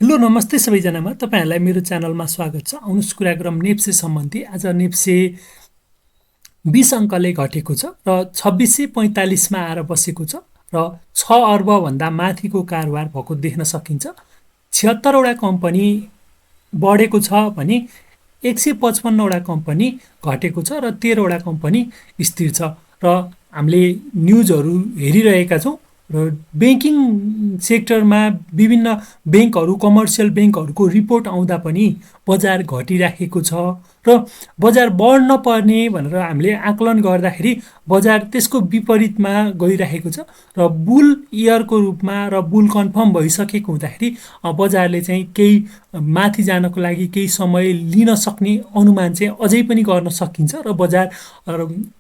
Hello नमस्ते सबैजनामा तपाईँहरूलाई मेरो च्यानलमा स्वागत छ। आउनुहोस् कुरा गरौँ नेप्से सम्बन्धी। आज नेप्से 20 अङ्कले घटेको छ र 2645मा आएर बसेको छ र 6 अर्बभन्दा माथिको कारोबार भएको देख्न सकिन्छ। 76वटा कम्पनी बढेको छ भने 155वटा कम्पनी घटेको छ र 13वटा कम्पनी स्थिर छ। र हामीले न्युजहरू हेरिरहेका छौँ र ब्याङ्किङ सेक्टरमा विभिन्न ब्याङ्कहरू कमर्सियल ब्याङ्कहरूको रिपोर्ट आउँदा पनि बजार घटिराखेको छ र बजार बढ्न पर्ने भनेर हामीले आकलन गर्दाखेरि बजार त्यसको विपरीतमा गइरहेको छ र बुल इयरको रूपमा र बुल कन्फर्म भइसकेको हुँदाखेरि बजारले चाहिँ केही माथि जानको लागि केही समय लिन सक्ने अनुमान चाहिँ अझै पनि गर्न सकिन्छ र बजार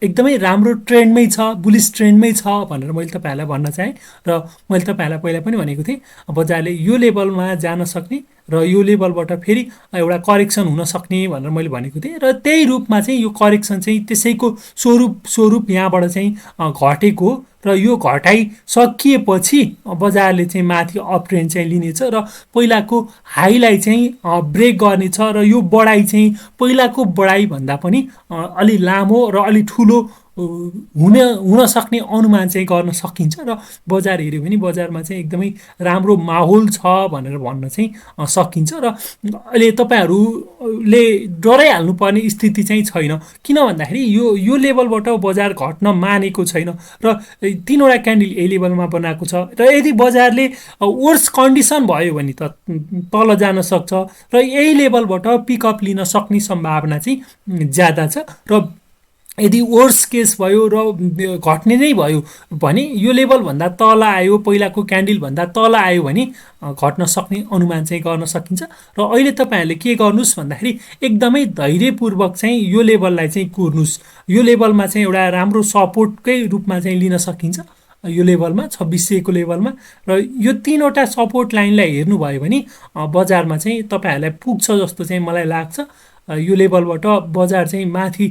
एकदमै राम्रो ट्रेन्डमै छ, बुलिस ट्रेन्डमै छ भनेर मैले तपाईँहरूलाई भन्न चाहेँ। र मैले तपाईँहरूलाई पहिला पनि भनेको थिएँ बजारले यो लेभलमा जान सक्ने र यो लेभलबाट फेरि एउटा करेक्सन हुन सक्ने भनेर मैले भनेको थिएँ र त्यही रूपमा चाहिँ यो करेक्सन चाहिँ त्यसैको स्वरूप यहाँबाट चाहिँ घटेको र यो घटाइ सकिएपछि बजारले चाहिँ माथि अप ट्रेन्ड चाहिँ लिनेछ र पहिलाको हाईलाई चाहिँ ब्रेक गर्नेछ र यो बढाइ चाहिँ पहिलाको बढाइभन्दा पनि अलि लामो र अलि ठुलो हुन सक्ने अनुमान चाहिँ गर्न सकिन्छ र बजार हेऱ्यो भने बजारमा चाहिँ एकदमै राम्रो माहौल छ भनेर भन्न चाहिँ सकिन्छ। र अहिले तपाईँहरूले डराइहाल्नुपर्ने स्थिति चाहिँ छैन, किन भन्दाखेरि यो लेभलबाट बजार घट्न मानेको छैन र 3वटा क्यान्डल यही लेभलमा बनाएको छ र यदि बजारले वर्स कन्डिसन भयो भने त तल जान सक्छ र यही लेभलबाट पिकअप लिन सक्ने सम्भावना चाहिँ ज्यादा छ। र यदि वर्स केस भयो र घट्ने नै भयो भने यो लेभलभन्दा तल आयो, पहिलाको क्यान्डलभन्दा तल आयो भने घट्न सक्ने अनुमान चाहिँ गर्न सकिन्छ। र अहिले तपाईँहरूले के गर्नुहोस् भन्दाखेरि एकदमै धैर्यपूर्वक चाहिँ यो लेभललाई चाहिँ कुर्नुहोस्। यो लेभलमा चाहिँ एउटा राम्रो सपोर्टकै रूपमा चाहिँ लिन सकिन्छ। यो लेभलमा 2600को लेभलमा र यो 3वटा सपोर्ट लाइनलाई हेर्नुभयो भने बजारमा चाहिँ तपाईँहरूलाई पुग्छ जस्तो चाहिँ मलाई लाग्छ। यो लेभलबाट बजार चाहिँ माथि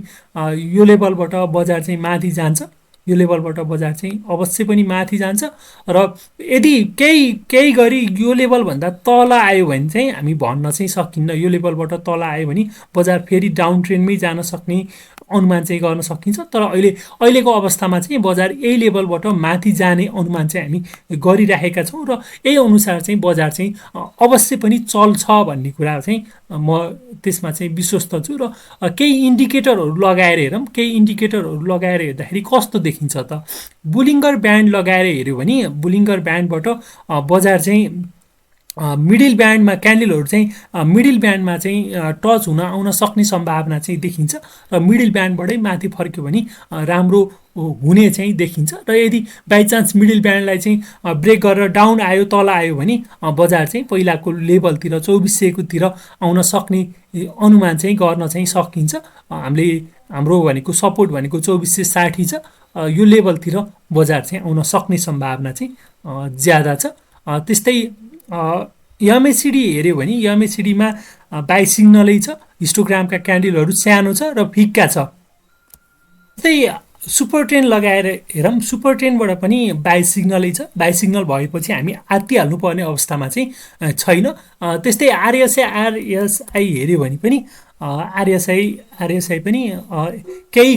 यो लेभलबाट बजार चाहिँ माथि जान्छ, यो लेभलबाट बजार चाहिँ अवश्य पनि माथि जान्छ। र यदि केही गरी यो लेभलभन्दा तल आयो भने चाहिँ हामी भन्न चाहिँ सकिन्न। यो लेभलबाट तल आयो भने बजार फेरि डाउन ट्रेन्डमै जान सक्ने अनुमान चाहिँ गर्न सकिन्छ। तर अहिलेको अवस्थामा चाहिँ बजार यही लेभलबाट माथि जाने अनुमान चाहिँ हामी गरिराखेका छौँ र यही अनुसार चाहिँ बजार चाहिँ अवश्य पनि चल्छ भन्ने कुरा चाहिँ म त्यसमा चाहिँ विश्वस्त छु। र केही इन्डिकेटरहरू लगाएर हेरौँ, केही इन्डिकेटरहरू लगाएर हेर्दाखेरि कस्तो देखिन्छ त। बुलिङ्गर ब्यान्ड लगाएर हेऱ्यो भने बुलिङ्गर ब्यान्डबाट बजार चाहिँ मिडिल ब्यान्डमा क्यान्डलहरू चाहिँ मिडिल ब्यान्डमा चाहिँ टच आउन सक्ने सम्भावना चाहिँ देखिन्छ र मिडिल ब्यान्डबाटै माथि फर्क्यो भने राम्रो हुने चाहिँ देखिन्छ। र यदि बाइचान्स मिडिल ब्यान्डलाई चाहिँ ब्रेक गरेर डाउन आयो, तल आयो भने बजार चाहिँ पहिलाको लेभलतिर 2400कोतिर आउन सक्ने अनुमान चाहिँ गर्न चाहिँ सकिन्छ। हाम्रो भनेको सपोर्ट भनेको 2460 छ। यो लेभलतिर बजार चाहिँ आउन सक्ने सम्भावना चाहिँ ज्यादा छ। त्यस्तै एमएसिडी हेऱ्यो भने एमएसिडीमा बाई सिग्नलै छ, हिस्टोग्रामका क्यान्डलहरू सानो छ र फिक्का छ। त्यस्तै सुपर ट्रेन्ड लगाएर हेरौँ, सुपर ट्रेन्डबाट पनि बाई सिग्नलै छ। बाई सिग्नल भएपछि हामी आत्तिहाल्नुपर्ने अवस्थामा चाहिँ छैन। त्यस्तै आरएसआई हेऱ्यो भने पनि आरएसआई पनि केही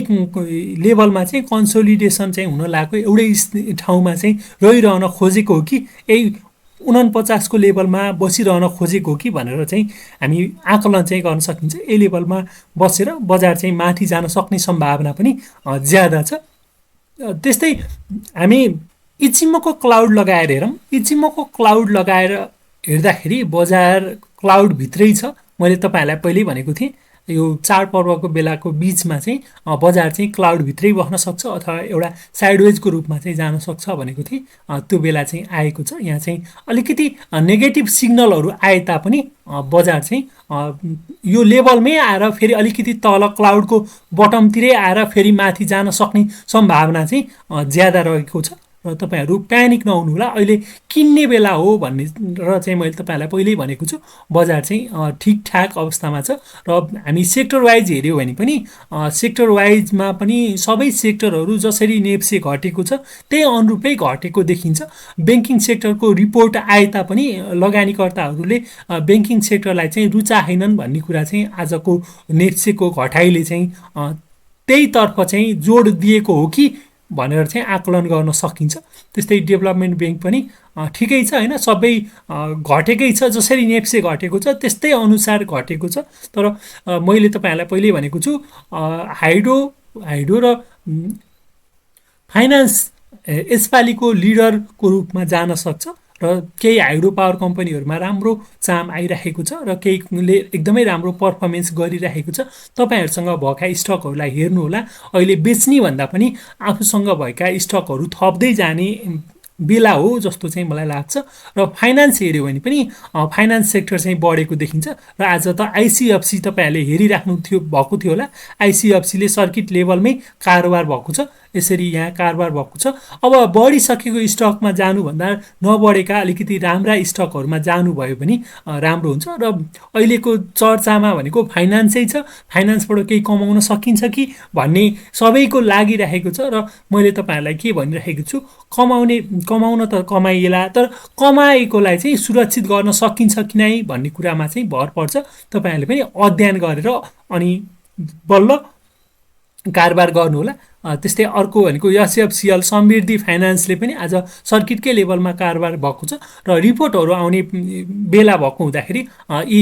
लेभलमा चाहिँ कन्सोलिडेसन चाहिँ हुन लागेको, एउटै ठाउँमा चाहिँ रहिरहन खोजेको हो कि यही 49को लेभलमा बसिरहन खोजेको हो कि भनेर चाहिँ हामी आकलन चाहिँ गर्न सकिन्छ। यही लेभलमा बसेर बजार चाहिँ माथि जान सक्ने सम्भावना पनि ज्यादा छ। त्यस्तै हामी इचिमोको क्लाउड लगाएर हेरौँ, इचिमोको क्लाउड लगाएर हेर्दाखेरि बजार क्लाउडभित्रै छ। मैले तपाईँहरूलाई पहिल्यै भनेको थिएँ यो चाडपर्वको बेलाको बिचमा चाहिँ बजार चाहिँ क्लाउडभित्रै बस्न सक्छ अथवा एउटा साइडवेजको रूपमा चाहिँ जान सक्छ भनेको थिएँ। त्यो बेला चाहिँ आएको छ। यहाँ चाहिँ अलिकति नेगेटिभ सिग्नलहरू आए तापनि बजार चाहिँ यो लेभलमै आएर फेरि अलिकति तल क्लाउडको बटमतिरै आएर फेरि माथि जान सक्ने सम्भावना चाहिँ ज्यादा रहेको छ। र तपाईँहरू प्यानिक नहुनु होला, अहिले किन्ने बेला हो भन्ने र चाहिँ मैले तपाईँहरूलाई पहिल्यै भनेको छु। बजार चाहिँ ठिकठाक अवस्थामा छ र हामी सेक्टर वाइज हेऱ्यौँ भने पनि सेक्टर वाइजमा पनि सबै सेक्टरहरू जसरी नेप्से घटेको छ त्यही अनुरूपै घटेको देखिन्छ। ब्याङ्किङ सेक्टरको रिपोर्ट आए तापनि लगानीकर्ताहरूले ब्याङ्किङ सेक्टरलाई चाहिँ रुचाएनन् भन्ने कुरा चाहिँ आजको नेप्सेको घटाइले चाहिँ त्यहीतर्फ चाहिँ जोड दिएको हो कि भनेर चाहिँ आकलन गर्न सकिन्छ। त्यस्तै डेभलपमेन्ट ब्याङ्क पनि ठिकै छ होइन, सबै घटेकै छ, जसरी नेप्से घटेको छ त्यस्तै अनुसार घटेको छ। तर मैले तपाईँहरूलाई पहिल्यै भनेको छु हाइड्रो र फाइनान्स यसपालिको लिडरको रूपमा जान सक्छ र केही हाइड्रो पावर कम्पनीहरूमा राम्रो चाम आइरहेको छ र केहीले एकदमै राम्रो पर्फर्मेन्स गरिरहेको छ। तपाईँहरूसँग भएका स्टकहरूलाई हेर्नुहोला, अहिले बेच्ने भन्दा पनि आफूसँग भएका स्टकहरू थप्दै जाने बेला हो जस्तो चाहिँ मलाई लाग्छ। र फाइनान्स हेऱ्यो भने पनि फाइनान्स सेक्टर चाहिँ बढेको देखिन्छ र आज त आइसिएफसी तपाईँहरूले हेरिराख्नु भएको थियो होला, आइसिएफसीले सर्किट लेभलमै कारोबार भएको छ, यसरी यहाँ कारोबार भएको छ। अब बढिसकेको स्टकमा जानुभन्दा नबढेका अलिकति राम्रा स्टकहरूमा जानुभयो भने राम्रो हुन्छ। र अहिलेको चर्चामा भनेको फाइनान्सै छ, फाइनान्सबाट केही कमाउन सकिन्छ कि भन्ने सबैको लागिरहेको छ। र मैले तपाईँहरूलाई के भनिरहेको छु, कमाउन त कमाइएला, तर कमाएकोलाई चाहिँ सुरक्षित गर्न सकिन्छ कि नै भन्ने कुरामा चाहिँ भर पर्छ। तपाईँहरूले पनि अध्ययन गरेर अनि बल्ल कारोबार गर्नुहोला। त्यस्तै अर्को भनेको एसएफसिएल समृद्धि फाइनान्सले पनि आज सर्किटकै लेभलमा कारोबार भएको छ र रिपोर्टहरू आउने बेला भएको हुँदाखेरि यी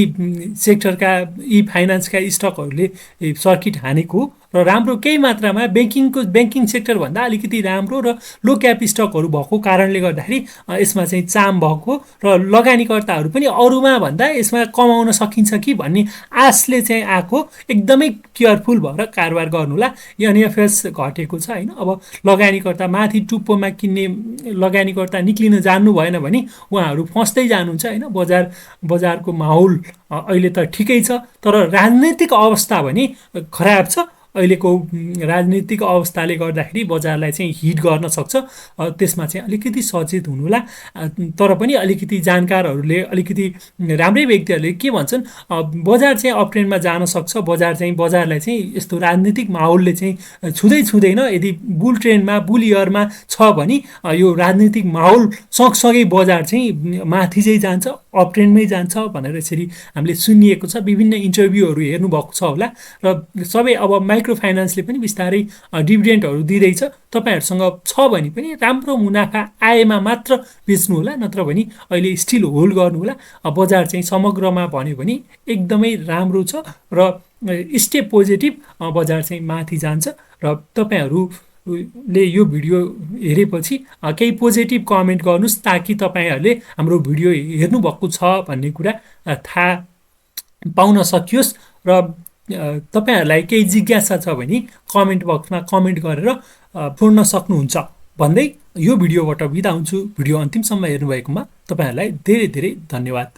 सेक्टरका यी फाइनान्सका स्टकहरूले सर्किट हानेको र राम्रो केही मात्रामा ब्याङ्किङ सेक्टरभन्दा अलिकति राम्रो र लो क्याप स्टकहरू भएको कारणले गर्दाखेरि यसमा चाहिँ चाम भएको र लगानीकर्ताहरू पनि अरूमा भन्दा यसमा कमाउन सकिन्छ कि भन्ने आशले चाहिँ आएको। एकदमै केयरफुल भएर कारोबार गर्नुहोला। एनएफएस घटेको छ होइन, अब लगानीकर्ता माथि टुप्पोमा किन्ने लगानीकर्ता निक्लिन जान्नु भएन भने उहाँहरू फस्दै जानुहुन्छ होइन। बजारको माहौल अहिले त ठिकै छ, तर राजनैतिक अवस्था भने खराब छ। अहिलेको राजनीतिक अवस्थाले गर्दाखेरि बजारलाई चाहिँ हिट गर्न सक्छ, त्यसमा चाहिँ अलिकति सचेत हुनुहोला। तर पनि अलिकति जानकारहरूले अलिकति राम्रै व्यक्तिहरूले के भन्छन्, बजार चाहिँ अप ट्रेन्डमा जान सक्छ, बजारलाई चाहिँ यस्तो राजनीतिक माहौलले चाहिँ छुँदैन। यदि बुल ट्रेन्डमा बुल इयरमा छ भने यो राजनीतिक माहौल सँगसँगै बजार चाहिँ माथि चाहिँ जान्छ, अप ट्रेन्डमै जान्छ भनेर यसरी हामीले सुनिएको छ। विभिन्न इन्टरभ्यूहरू हेर्नुभएको छ होला। र सबै अब माइक्रो फाइनान्सले पनि बिस्तारै डिभिडेन्डहरू दिँदैछ। तपाईँहरूसँग छ भने पनि राम्रो मुनाफा आएमा मात्र बेच्नु होला, नत्र भने अहिले स्टिल होल्ड गर्नु होला। बजार चाहिँ समग्रमा भन्यो भने एकदमै राम्रो छ र स्टे पोजिटिभ, बजार चाहिँ माथि जान्छ। र तपाईँहरूले यो भिडियो हेरेपछि केही पोजिटिभ कमेन्ट गर्नुहोस् ताकि तपाईँहरूले हाम्रो भिडियो हेर्नुभएको छ भन्ने कुरा थाहा पाउन सकियोस्। र तपाईँहरूलाई केही जिज्ञासा छ भने कमेन्ट बक्समा कमेन्ट गरेर पूर्ण सक्नुहुन्छ भन्दै यो भिडियोबाट बिदा हुन्छु। भिडियो अन्तिमसम्म हेर्नुभएकोमा तपाईँहरूलाई धेरै धेरै धन्यवाद।